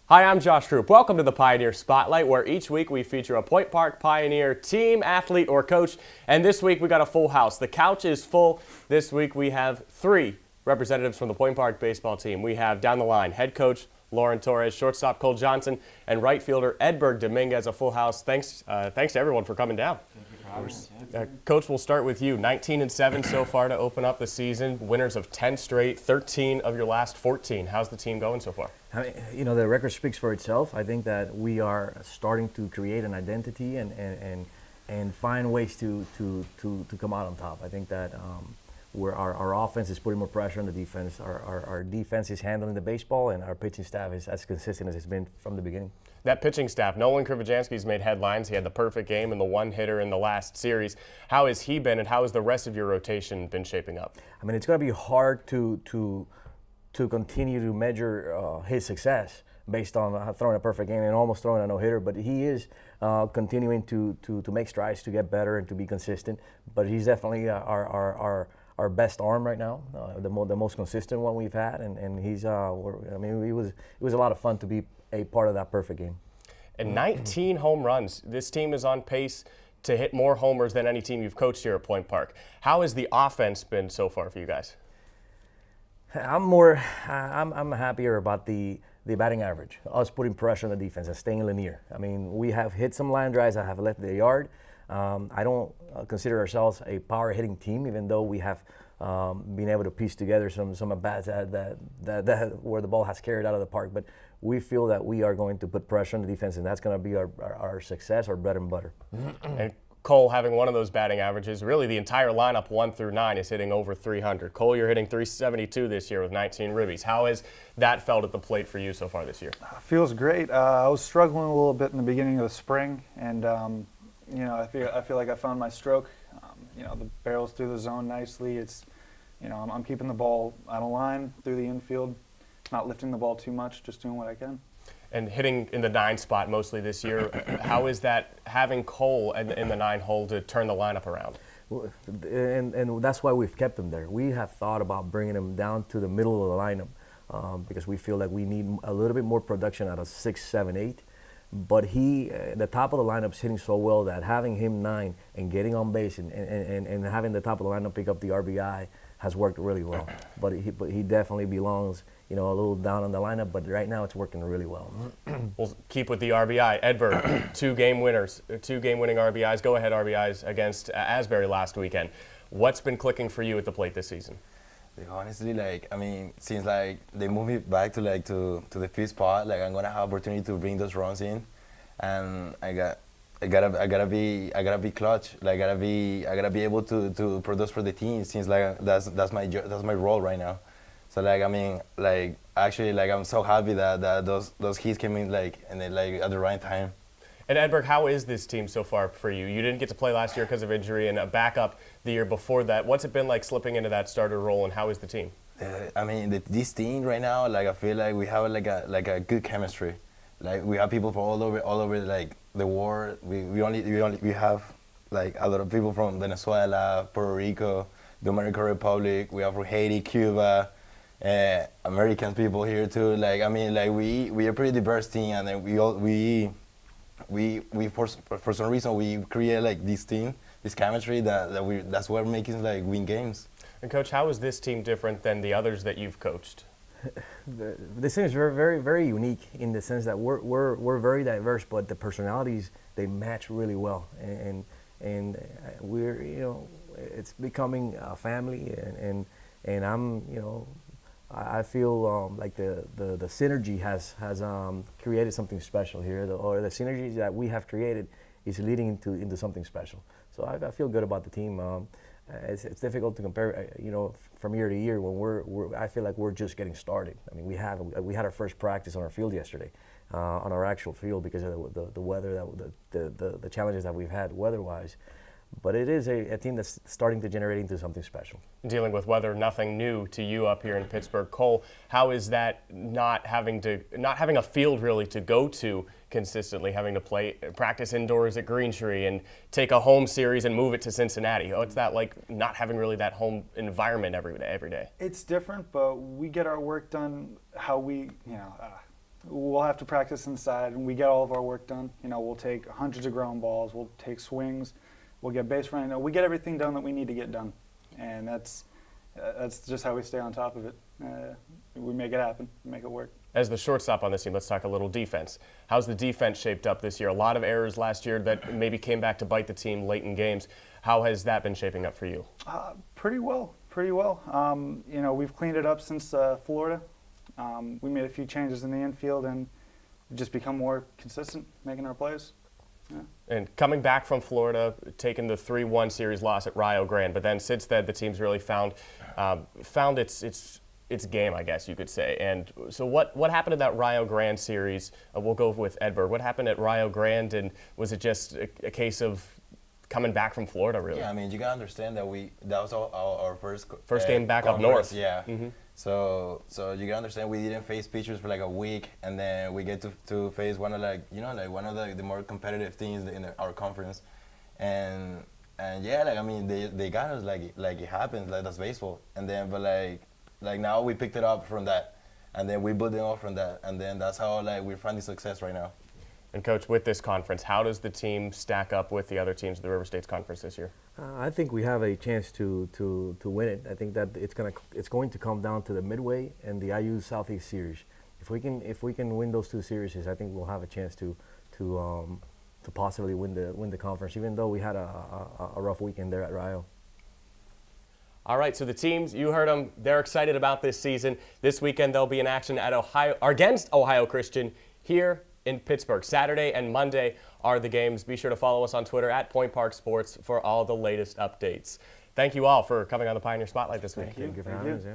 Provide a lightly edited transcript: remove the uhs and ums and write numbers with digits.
Hi, I'm Josh Troop. Welcome to the Pioneer Spotlight, where each week we feature a Point Park Pioneer team, athlete, or coach. And this week we got a full house. The couch is full. This week we have three representatives from the Point Park baseball team. We have down the line head coach Loren, Torres, shortstop Cole Johnson, and right fielder Edberg Dominguez. A full house. Thanks to everyone for coming down. Coach, we'll start with you. 19-7 so far to open up the season. Winners of 10 straight, 13 of your last 14. How's the team going so far? The record speaks for itself. I think that we are starting to create an identity and find ways to come out on top. I think that our offense is putting more pressure on the defense. Our defense is handling the baseball, and our pitching staff is as consistent as it's been from the beginning. That pitching staff, Nolan Krivojanski's made headlines. He had the perfect game and the one-hitter in the last series. How has he been, and how has the rest of your rotation been shaping up? I mean, it's going to be hard to continue to measure his success based on throwing a perfect game and almost throwing a no-hitter, but he is continuing to make strides to get better and to be consistent. But he's definitely our best arm right now, the most consistent one we've had, and he's. It was a lot of fun to be a part of that perfect game. And 19 home runs. This team is on pace to hit more homers than any team you've coached here at Point Park. How has the offense been so far for you guys? I'm happier about the batting average, us putting pressure on the defense and staying linear. I mean, we have hit some line drives that have left the yard. I don't consider ourselves a power hitting team, even though we have been able to piece together some at bats that where the ball has carried out of the park. But we feel that we are going to put pressure on the defense, and that's going to be our success, our bread and butter. And Cole having one of those batting averages, really the entire lineup 1 through 9 is hitting over 300. Cole, you're hitting 372 this year with 19 ribbies. How has that felt at the plate for you so far this year? Feels great. I was struggling a little bit in the beginning of the spring, and I feel like I found my stroke. The barrel's through the zone nicely. It's, I'm keeping the ball out of line through the infield, not lifting the ball too much, just doing what I can. And hitting in the 9 spot mostly this year, how is that having Cole in the 9 hole to turn the lineup around? And that's why we've kept him there. We have thought about bringing him down to the middle of the lineup because we feel like we need a little bit more production out of 6, 7, 8. But the top of the lineup's hitting so well that having him 9 and getting on base and having the top of the lineup pick up the RBI has worked really well. But he definitely belongs, a little down on the lineup. But right now it's working really well. We'll keep with the RBI. Edberg, 2 game winners, 2 game-winning RBIs, go-ahead RBIs against Asbury last weekend. What's been clicking for you at the plate this season? Honestly, since they moved me back to the fifth spot, I'm gonna have opportunity to bring those runs in, and I gotta be clutch. I gotta be able to produce for the team. Since that's my role right now. So I'm so happy that those hits came in and then at the right time. And Edberg, how is this team so far for you? You didn't get to play last year because of injury and a backup the year before that. What's it been like slipping into that starter role, and how is the team? This team right now, I feel like we have a good chemistry. We have people from all over the world. We have a lot of people from Venezuela, Puerto Rico, the Dominican Republic. We have from Haiti, Cuba, American people here too. We are a pretty diverse team, and then we for some reason we create this team, this chemistry that's what makes win games. And Coach, how is this team different than the others that you've coached? This team is very, very, very unique in the sense that we're very diverse, but the personalities, they match really well, and we're it's becoming a family, and I'm I feel like the synergy has created something special here, or the synergies that we have created is leading into something special. So I feel good about the team. It's difficult to compare, from year to year when I feel like we're just getting started. I mean, we had our first practice on our field yesterday, on our actual field because of the weather, the challenges that we've had weather-wise. But it is a team that's starting to generate into something special. Dealing with weather, nothing new to you up here in Pittsburgh. Cole, how is that not having a field really to go to consistently, having to practice indoors at Green Tree and take a home series and move it to Cincinnati? What's that like, not having really that home environment every day? It's different, but we get our work done how we, we'll have to practice inside, and we get all of our work done. You know, we'll take hundreds of ground balls, we'll take swings, we'll get base running. We get everything done that we need to get done, and that's just how we stay on top of it. We make it happen, make it work. As the shortstop on this team, let's talk a little defense. How's the defense shaped up this year? A lot of errors last year that maybe came back to bite the team late in games. How has that been shaping up for you? Pretty well. You know, we've cleaned it up since Florida. We made a few changes in the infield and just become more consistent making our plays. Yeah. And coming back from Florida, taking the 3-1 series loss at Rio Grande, but then since then the team's really found its game, I guess you could say. And so what happened in that Rio Grande series? We'll go with Edberg. What happened at Rio Grande, and was it just a case of coming back from Florida, really? Yeah, I mean, you gotta understand that that was our first game back up conference, north. Yeah. Mm-hmm. So you gotta understand we didn't face pitchers for like a week, and then we get to face one of one of the more competitive teams in our conference, and yeah, like I mean they got us like it happens, like that's baseball, and then but like now we picked it up from that, and then we built it off from that, and then that's how like we're finding success right now. And Coach, with this conference, how does the team stack up with the other teams of the River States Conference this year? I think we have a chance to win it. I think that it's going to come down to the Midway and the IU Southeast Series. If we can win those two series, I think we'll have a chance to possibly win the conference. Even though we had a rough weekend there at Rio. All right, so the teams, you heard them, they're excited about this season. This weekend they'll be in action at against Ohio Christian here in Pittsburgh. Saturday and Monday are the games. Be sure to follow us on Twitter at Point Park Sports for all the latest updates. Thank you all for coming on the Pioneer Spotlight this week. Thank you for having us.